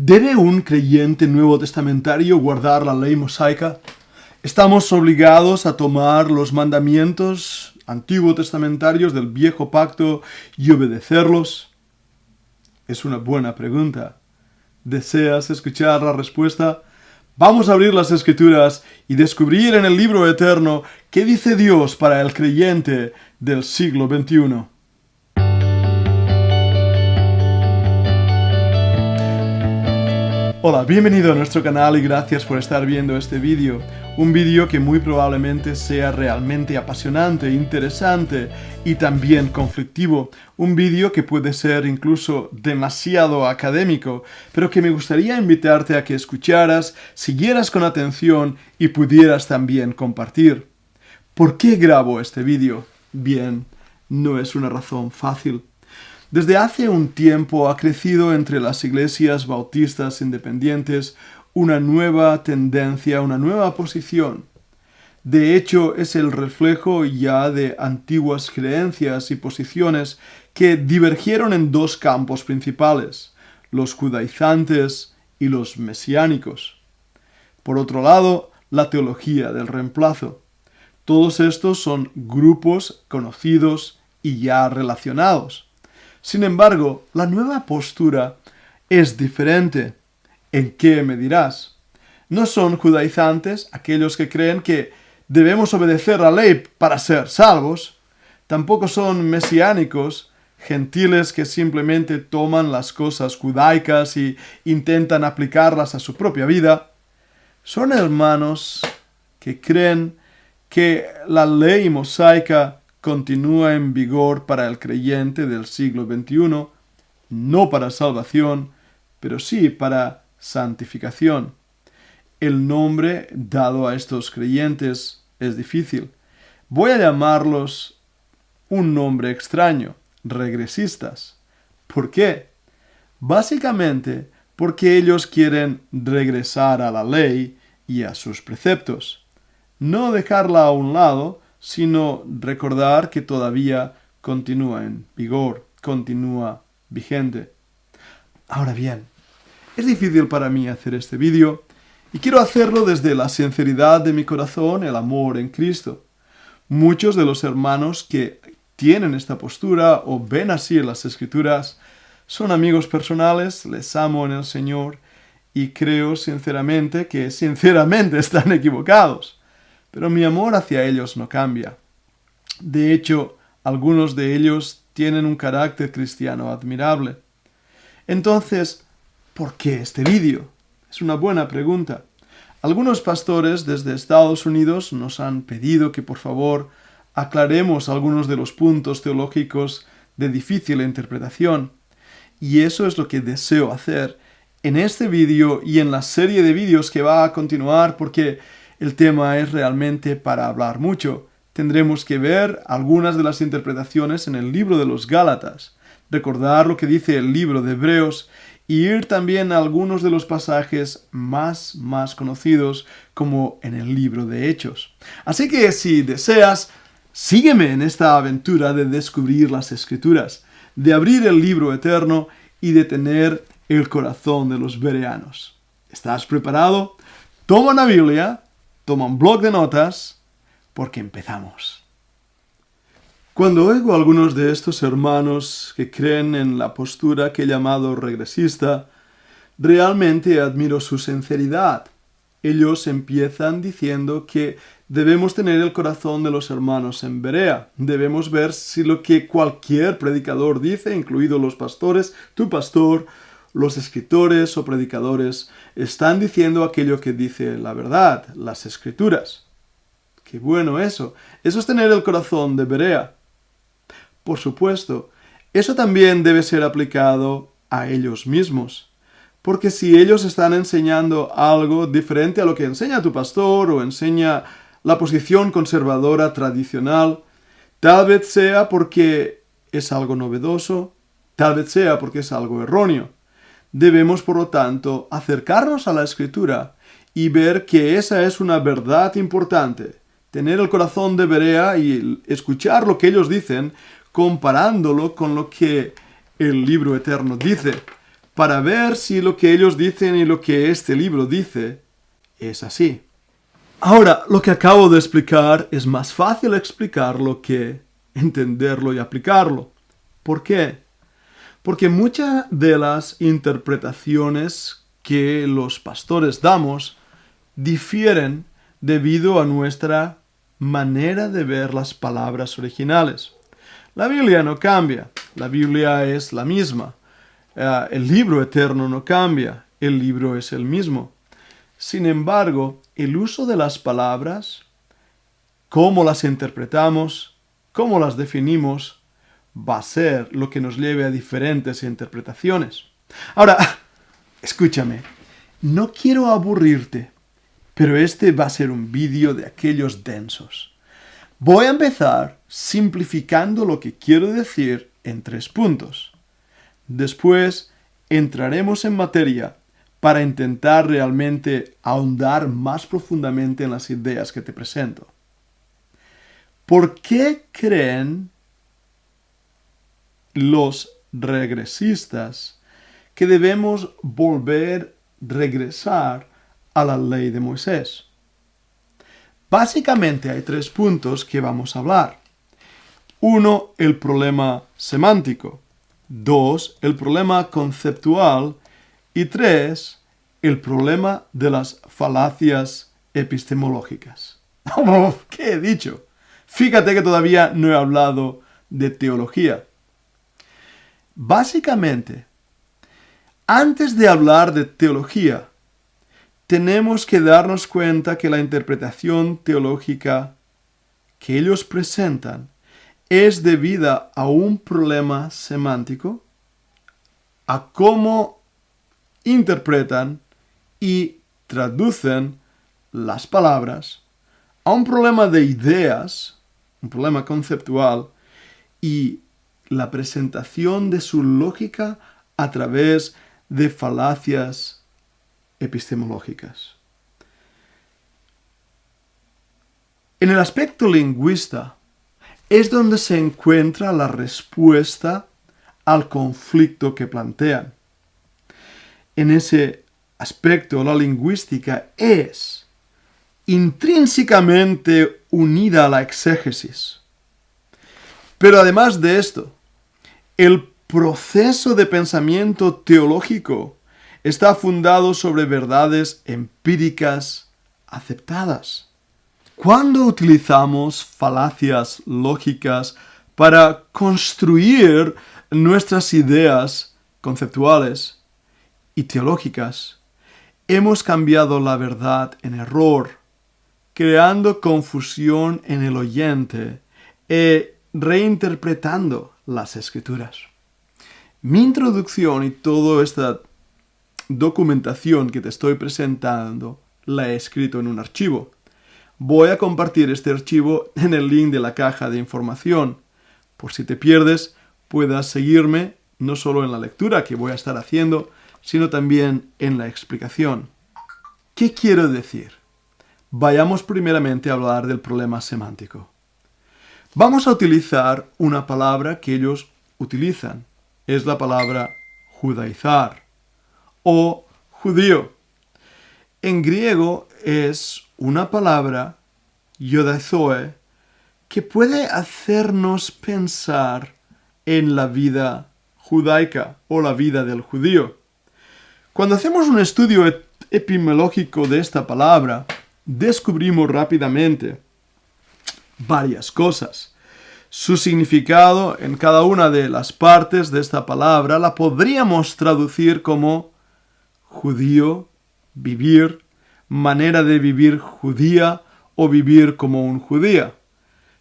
¿Debe un creyente nuevo testamentario guardar la ley mosaica? ¿Estamos obligados a tomar los mandamientos antiguo testamentarios del viejo pacto y obedecerlos? Es una buena pregunta. ¿Deseas escuchar la respuesta? Vamos a abrir las Escrituras y descubrir en el libro eterno qué dice Dios para el creyente del siglo XXI. Hola, bienvenido a nuestro canal y gracias por estar viendo este vídeo. Un vídeo que muy probablemente sea realmente apasionante, interesante y también conflictivo. Un vídeo que puede ser incluso demasiado académico, pero que me gustaría invitarte a que escucharas, siguieras con atención y pudieras también compartir. ¿Por qué grabo este vídeo? Bien, no es una razón fácil. Desde hace un tiempo ha crecido entre las iglesias bautistas independientes una nueva tendencia, una nueva posición. De hecho, es el reflejo ya de antiguas creencias y posiciones que divergieron en dos campos principales, los judaizantes y los mesiánicos. Por otro lado, la teología del reemplazo. Todos estos son grupos conocidos y ya relacionados. Sin embargo, la nueva postura es diferente. ¿En qué me dirás? No son judaizantes aquellos que creen que debemos obedecer la ley para ser salvos. Tampoco son mesiánicos, gentiles que simplemente toman las cosas judaicas y intentan aplicarlas a su propia vida. Son hermanos que creen que la ley mosaica continúa en vigor para el creyente del siglo XXI, no para salvación, pero sí para santificación. El nombre dado a estos creyentes es difícil. Voy a llamarlos un nombre extraño, regresistas. ¿Por qué? Básicamente porque ellos quieren regresar a la ley y a sus preceptos. No dejarla a un lado, sino recordar que todavía continúa en vigor, continúa vigente. Ahora bien, es difícil para mí hacer este vídeo y quiero hacerlo desde la sinceridad de mi corazón, el amor en Cristo. Muchos de los hermanos que tienen esta postura o ven así en las Escrituras son amigos personales, les amo en el Señor y creo sinceramente que están equivocados. Pero mi amor hacia ellos no cambia. De hecho, algunos de ellos tienen un carácter cristiano admirable. Entonces, ¿por qué este vídeo? Es una buena pregunta. Algunos pastores desde Estados Unidos nos han pedido que por favor aclaremos algunos de los puntos teológicos de difícil interpretación. Y eso es lo que deseo hacer en este vídeo y en la serie de vídeos que va a continuar porque el tema es realmente para hablar mucho. Tendremos que ver algunas de las interpretaciones en el libro de los Gálatas, recordar lo que dice el libro de Hebreos y ir también a algunos de los pasajes más conocidos como en el libro de Hechos. Así que si deseas, sígueme en esta aventura de descubrir las Escrituras, de abrir el libro eterno y de tener el corazón de los bereanos. ¿Estás preparado? Toma una Biblia. Toma un bloc de notas, porque empezamos. Cuando oigo a algunos de estos hermanos que creen en la postura que he llamado regresista, realmente admiro su sinceridad. Ellos empiezan diciendo que debemos tener el corazón de los hermanos en Berea. Debemos ver si lo que cualquier predicador dice, incluidos los pastores, tu pastor, los escritores o predicadores, están diciendo aquello que dice la verdad, las Escrituras. ¡Qué bueno eso! Eso es tener el corazón de Berea. Por supuesto, eso también debe ser aplicado a ellos mismos. Porque si ellos están enseñando algo diferente a lo que enseña tu pastor o enseña la posición conservadora tradicional, tal vez sea porque es algo novedoso, tal vez sea porque es algo erróneo. Debemos, por lo tanto, acercarnos a la Escritura y ver que esa es una verdad importante. Tener el corazón de Berea y escuchar lo que ellos dicen, comparándolo con lo que el libro eterno dice. para ver si lo que ellos dicen y lo que este libro dice es así. Ahora, lo que acabo de explicar es más fácil explicarlo que entenderlo y aplicarlo. ¿Por qué? Porque muchas de las interpretaciones que los pastores damos difieren debido a nuestra manera de ver las palabras originales. La Biblia no cambia, la Biblia es la misma. El libro eterno no cambia, el libro es el mismo. Sin embargo, el uso de las palabras, cómo las interpretamos, cómo las definimos, va a ser lo que nos lleve a diferentes interpretaciones. Ahora, escúchame, no quiero aburrirte, pero este va a ser un vídeo de aquellos densos. Voy a empezar simplificando lo que quiero decir en 3 puntos. Después entraremos en materia para intentar realmente ahondar más profundamente en las ideas que te presento. ¿Por qué creen los regresistas que debemos regresar a la ley de Moisés? Básicamente hay 3 puntos que vamos a hablar. 1, el problema semántico. 2, el problema conceptual. Y 3, el problema de las falacias epistemológicas. ¿Qué he dicho? Fíjate que todavía no he hablado de teología. Básicamente, antes de hablar de teología, tenemos que darnos cuenta que la interpretación teológica que ellos presentan es debida a un problema semántico, a cómo interpretan y traducen las palabras, a un problema de ideas, un problema conceptual, y la presentación de su lógica a través de falacias epistemológicas. En el aspecto lingüista es donde se encuentra la respuesta al conflicto que plantean. En ese aspecto, la lingüística es intrínsecamente unida a la exégesis. Pero además de esto, el proceso de pensamiento teológico está fundado sobre verdades empíricas aceptadas. Cuando utilizamos falacias lógicas para construir nuestras ideas conceptuales y teológicas, hemos cambiado la verdad en error, creando confusión en el oyente e reinterpretando las escrituras. Mi introducción y toda esta documentación que te estoy presentando la he escrito en un archivo. Voy a compartir este archivo en el link de la caja de información. Por si te pierdes, puedas seguirme no solo en la lectura que voy a estar haciendo, sino también en la explicación. ¿Qué quiero decir? Vayamos primeramente a hablar del problema semántico. Vamos a utilizar una palabra que ellos utilizan. Es la palabra judaizar o judío. En griego es una palabra, judaizoe, que puede hacernos pensar en la vida judaica o la vida del judío. Cuando hacemos un estudio etimológico de esta palabra, descubrimos rápidamente varias cosas. Su significado en cada una de las partes de esta palabra la podríamos traducir como judío, vivir, manera de vivir judía o vivir como un judía.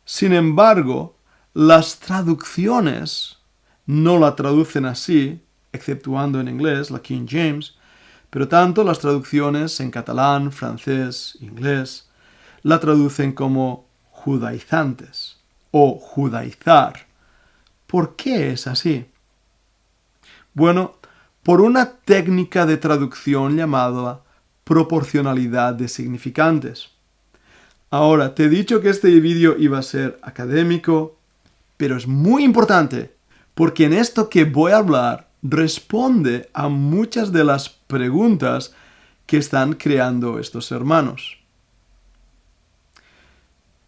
Sin embargo, las traducciones no la traducen así, exceptuando en inglés, la King James, pero tanto las traducciones en catalán, francés, inglés, la traducen como judaizantes o judaizar. ¿Por qué es así? Bueno, por una técnica de traducción llamada proporcionalidad de significantes. Ahora, te he dicho que este vídeo iba a ser académico, pero es muy importante, porque en esto que voy a hablar responde a muchas de las preguntas que están creando estos hermanos.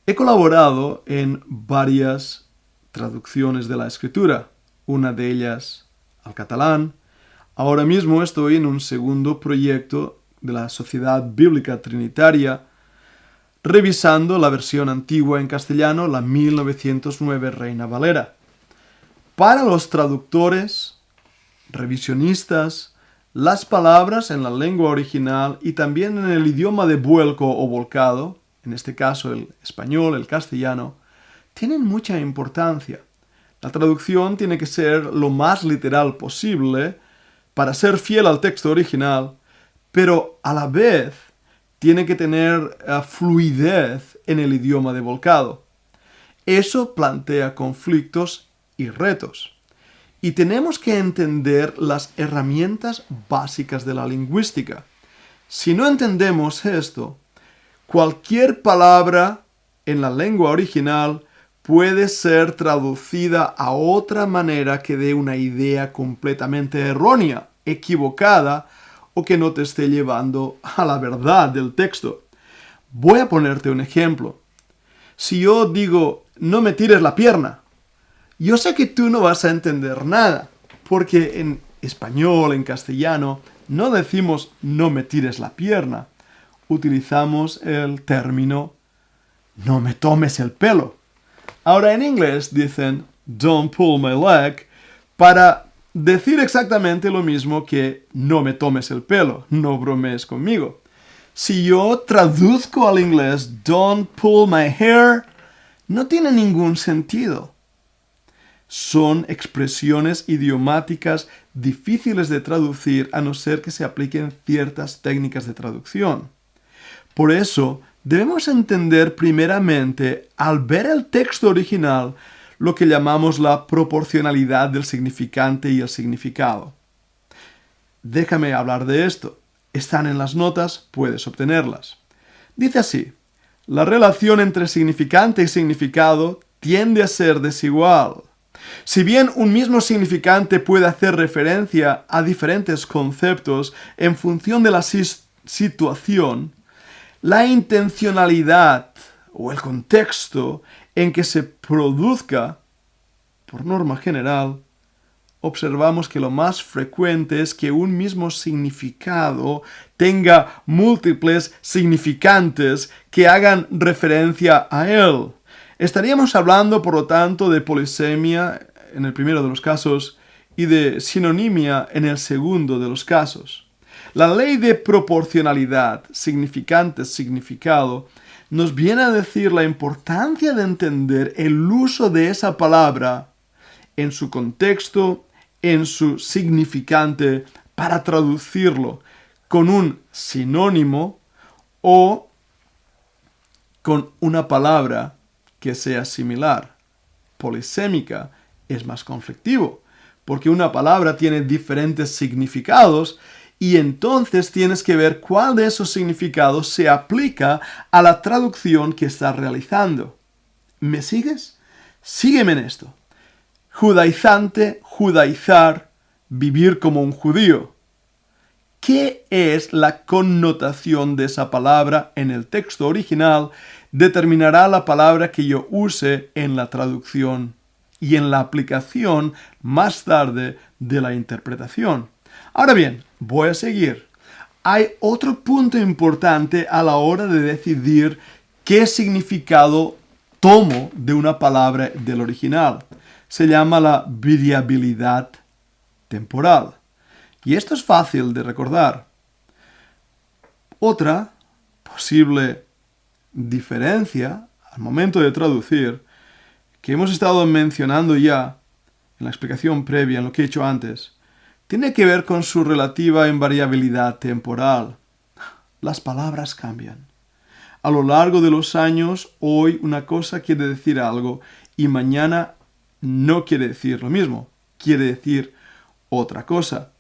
He colaborado en varias traducciones de la Escritura, una de ellas al catalán. Ahora mismo estoy en un segundo proyecto de la Sociedad Bíblica Trinitaria, revisando la versión antigua en castellano, la 1909 Reina Valera. Para los traductores, revisionistas, las palabras en la lengua original y también en el idioma de vuelco o volcado, en este caso el español, el castellano, tienen mucha importancia. La traducción tiene que ser lo más literal posible para ser fiel al texto original, pero a la vez tiene que tener fluidez en el idioma de volcado. Eso plantea conflictos y retos. Y tenemos que entender las herramientas básicas de la lingüística. Si no entendemos esto, cualquier palabra en la lengua original puede ser traducida a otra manera que dé una idea completamente errónea, equivocada, o que no te esté llevando a la verdad del texto. Voy a ponerte un ejemplo. Si yo digo, no me tires la pierna, yo sé que tú no vas a entender nada, porque en español, en castellano, no decimos no me tires la pierna. Utilizamos el término no me tomes el pelo. Ahora en inglés dicen don't pull my leg para decir exactamente lo mismo que no me tomes el pelo, no bromees conmigo. Si yo traduzco al inglés don't pull my hair, no tiene ningún sentido. Son expresiones idiomáticas difíciles de traducir a no ser que se apliquen ciertas técnicas de traducción. Por eso, debemos entender primeramente, al ver el texto original, lo que llamamos la proporcionalidad del significante y el significado. Déjame hablar de esto. Están en las notas, puedes obtenerlas. Dice así: la relación entre significante y significado tiende a ser desigual. Si bien un mismo significante puede hacer referencia a diferentes conceptos en función de la situación, la intencionalidad o el contexto en que se produzca, por norma general, observamos que lo más frecuente es que un mismo significado tenga múltiples significantes que hagan referencia a él. Estaríamos hablando, por lo tanto, de polisemia en el primero de los casos y de sinonimia en el segundo de los casos. La ley de proporcionalidad, significante-significado, nos viene a decir la importancia de entender el uso de esa palabra en su contexto, en su significante, para traducirlo con un sinónimo o con una palabra que sea similar. Polisémica es más conflictivo, porque una palabra tiene diferentes significados y entonces tienes que ver cuál de esos significados se aplica a la traducción que estás realizando. ¿Me sigues? Sígueme en esto. Judaizante, judaizar, vivir como un judío. ¿Qué es la connotación de esa palabra en el texto original? Determinará la palabra que yo use en la traducción y en la aplicación más tarde de la interpretación. Ahora bien, voy a seguir. Hay otro punto importante a la hora de decidir qué significado tomo de una palabra del original. Se llama la variabilidad temporal. Y esto es fácil de recordar. Otra posible diferencia al momento de traducir, que hemos estado mencionando ya en la explicación previa, en lo que he hecho antes, tiene que ver con su relativa invariabilidad temporal. Las palabras cambian. A lo largo de los años, hoy una cosa quiere decir algo y mañana no quiere decir lo mismo, quiere decir otra cosa.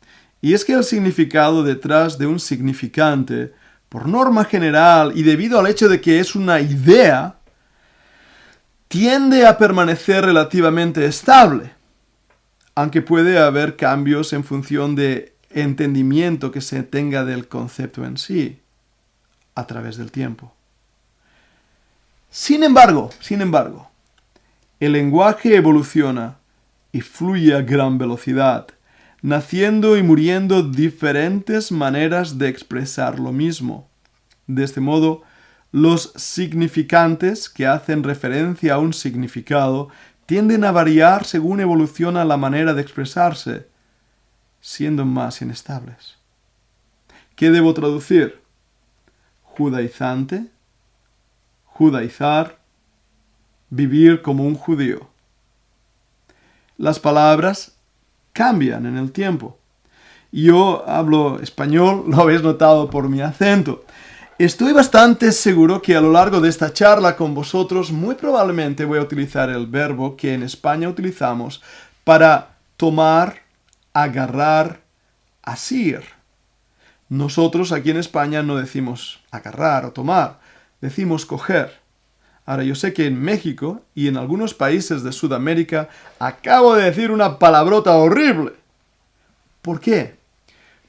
Y es que el significado detrás de un significante, por norma general y debido al hecho de que es una idea, tiende a permanecer relativamente estable. aunque puede haber cambios en función de entendimiento que se tenga del concepto en sí a través del tiempo. Sin embargo, el lenguaje evoluciona y fluye a gran velocidad, naciendo y muriendo diferentes maneras de expresar lo mismo. De este modo, los significantes que hacen referencia a un significado tienden a variar según evoluciona la manera de expresarse, siendo más inestables. ¿Qué debo traducir? Judaizante, judaizar, vivir como un judío. Las palabras cambian en el tiempo. Yo hablo español, lo habéis notado por mi acento. Estoy bastante seguro que a lo largo de esta charla con vosotros muy probablemente voy a utilizar el verbo que en España utilizamos para tomar, agarrar, asir. Nosotros aquí en España no decimos agarrar o tomar, decimos coger. Ahora, yo sé que en México y en algunos países de Sudamérica acabo de decir una palabrota horrible. ¿Por qué?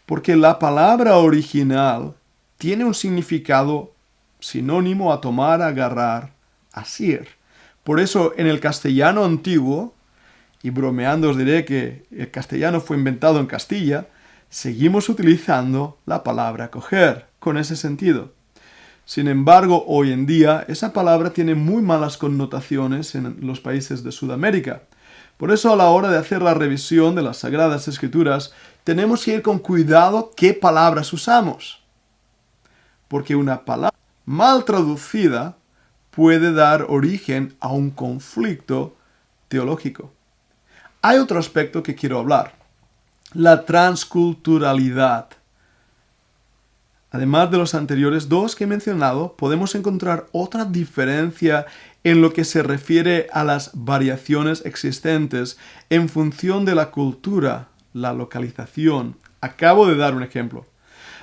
Porque la palabra original tiene un significado sinónimo a tomar, agarrar, asir. Por eso, en el castellano antiguo, y bromeando os diré que el castellano fue inventado en Castilla, seguimos utilizando la palabra coger, con ese sentido. Sin embargo, hoy en día, esa palabra tiene muy malas connotaciones en los países de Sudamérica. Por eso, a la hora de hacer la revisión de las Sagradas Escrituras, tenemos que ir con cuidado qué palabras usamos. Porque una palabra mal traducida puede dar origen a un conflicto teológico. Hay otro aspecto que quiero hablar, la transculturalidad. Además de los anteriores dos que he mencionado, podemos encontrar otra diferencia en lo que se refiere a las variaciones existentes en función de la cultura, la localización. Acabo de dar un ejemplo.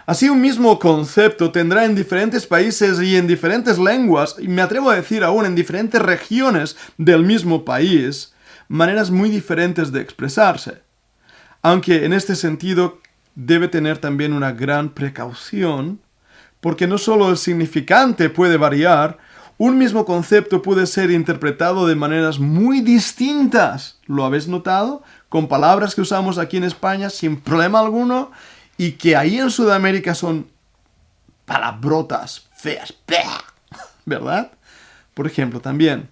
Así, un mismo concepto tendrá en diferentes países y en diferentes lenguas, y me atrevo a decir aún en diferentes regiones del mismo país, maneras muy diferentes de expresarse. Aunque en este sentido debe tener también una gran precaución, porque no solo el significante puede variar, un mismo concepto puede ser interpretado de maneras muy distintas. ¿Lo habéis notado? Con palabras que usamos aquí en España sin problema alguno, y que ahí en Sudamérica son palabrotas feas, ¿verdad? Por ejemplo, también,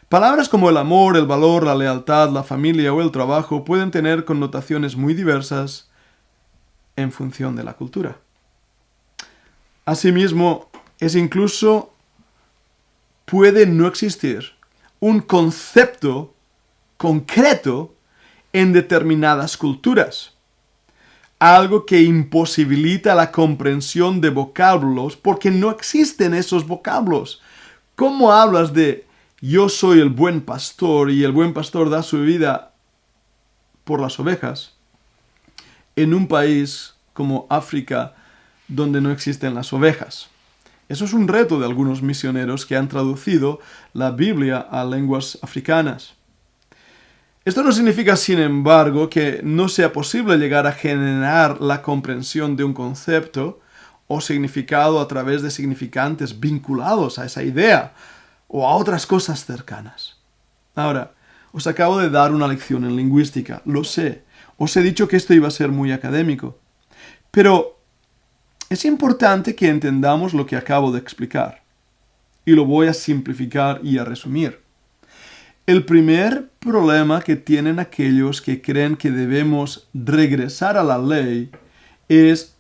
palabras como el amor, el valor, la lealtad, la familia o el trabajo pueden tener connotaciones muy diversas en función de la cultura. Asimismo, puede no existir un concepto concreto en determinadas culturas. Algo que imposibilita la comprensión de vocablos porque no existen esos vocablos. ¿Cómo hablas de yo soy el buen pastor y el buen pastor da su vida por las ovejas en un país como África donde no existen las ovejas? Eso es un reto de algunos misioneros que han traducido la Biblia a lenguas africanas. Esto no significa, sin embargo, que no sea posible llegar a generar la comprensión de un concepto o significado a través de significantes vinculados a esa idea o a otras cosas cercanas. Ahora, os acabo de dar una lección en lingüística, lo sé. Os he dicho que esto iba a ser muy académico. Pero es importante que entendamos lo que acabo de explicar. Y lo voy a simplificar y a resumir. El primer problema que tienen aquellos que creen que debemos regresar a la ley es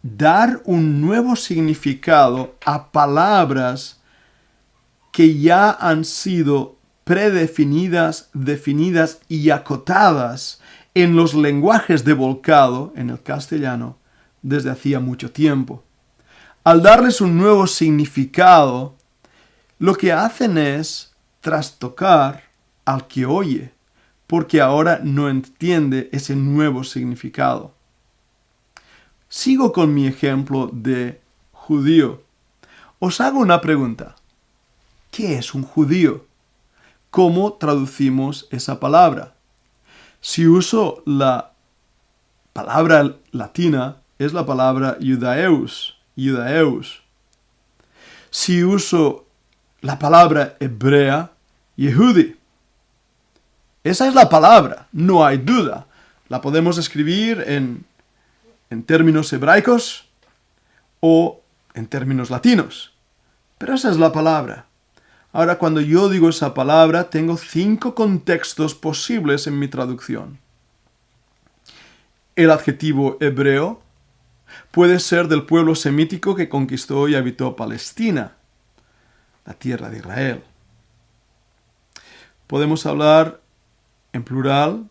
dar un nuevo significado a palabras que ya han sido predefinidas, definidas y acotadas en los lenguajes de volcado, en el castellano, desde hacía mucho tiempo. Al darles un nuevo significado, lo que hacen es trastocar al que oye, porque ahora no entiende ese nuevo significado. Sigo con mi ejemplo de judío. Os hago una pregunta. ¿Qué es un judío? ¿Cómo traducimos esa palabra? Si uso la palabra latina, es la palabra judaeus. Si uso la palabra hebrea, Yehudi. Esa es la palabra, no hay duda. La podemos escribir en términos hebraicos o en términos latinos. Pero esa es la palabra. Ahora, cuando yo digo esa palabra, tengo 5 contextos posibles en mi traducción. El adjetivo hebreo puede ser del pueblo semítico que conquistó y habitó Palestina, la tierra de Israel. Podemos hablar en plural,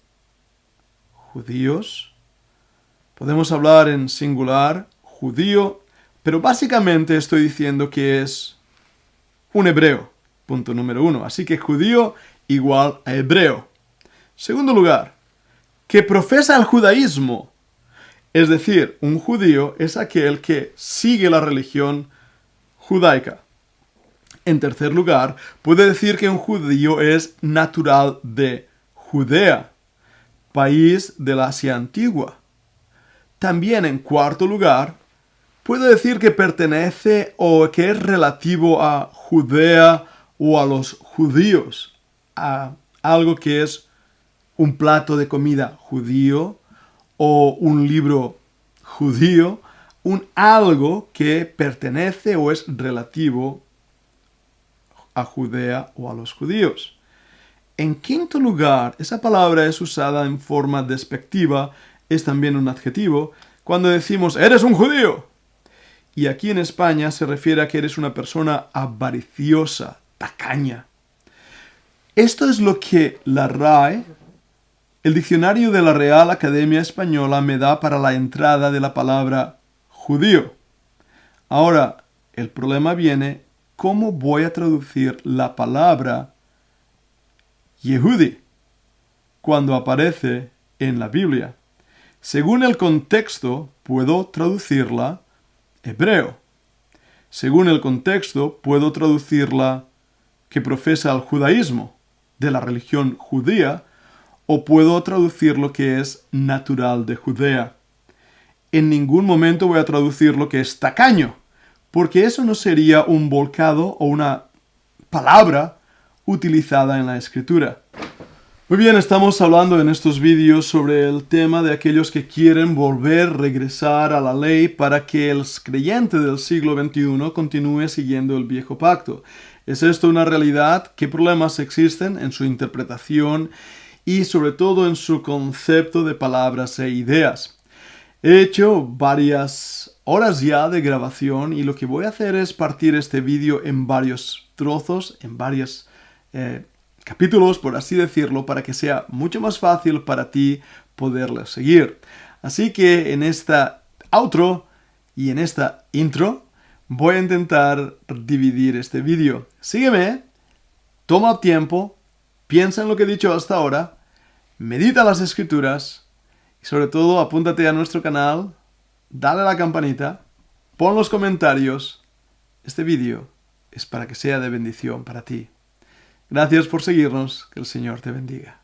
judíos. Podemos hablar en singular, judío. Pero básicamente estoy diciendo que es un hebreo. Punto número 1. Así que judío igual a hebreo. Segundo lugar, que profesa el judaísmo. Es decir, un judío es aquel que sigue la religión judaica. En tercer lugar, puede decir que un judío es natural de Judea, país del Asia Antigua. También en cuarto lugar, puedo decir que pertenece o que es relativo a Judea o a los judíos, a algo que es un plato de comida judío o un libro judío, algo que pertenece o es relativo a Judea o a los judíos. En quinto lugar, esa palabra es usada en forma despectiva, es también un adjetivo, cuando decimos «eres un judío». Y aquí en España se refiere a que eres una persona avariciosa, tacaña. Esto es lo que la RAE, el diccionario de la Real Academia Española, me da para la entrada de la palabra judío. Ahora, el problema viene, ¿cómo voy a traducir la palabra Yehudi cuando aparece en la Biblia? Según el contexto, puedo traducirla hebreo. Según el contexto, puedo traducirla que profesa el judaísmo, de la religión judía, o puedo traducirlo que es natural de Judea. En ningún momento voy a traducir lo que es tacaño, porque eso no sería un volcado o una palabra utilizada en la Escritura. Muy bien, estamos hablando en estos vídeos sobre el tema de aquellos que quieren regresar a la ley para que el creyente del siglo XXI continúe siguiendo el viejo pacto. ¿Es esto una realidad? ¿Qué problemas existen en su interpretación y sobre todo en su concepto de palabras e ideas? He hecho varias horas ya de grabación y lo que voy a hacer es partir este vídeo en varios trozos, en varios capítulos, por así decirlo, para que sea mucho más fácil para ti poderlo seguir. Así que en esta outro y en esta intro voy a intentar dividir este vídeo. Sígueme, toma tiempo, piensa en lo que he dicho hasta ahora, medita las escrituras y sobre todo apúntate a nuestro canal, dale a la campanita, pon los comentarios. Este vídeo es para que sea de bendición para ti. Gracias por seguirnos, que el Señor te bendiga.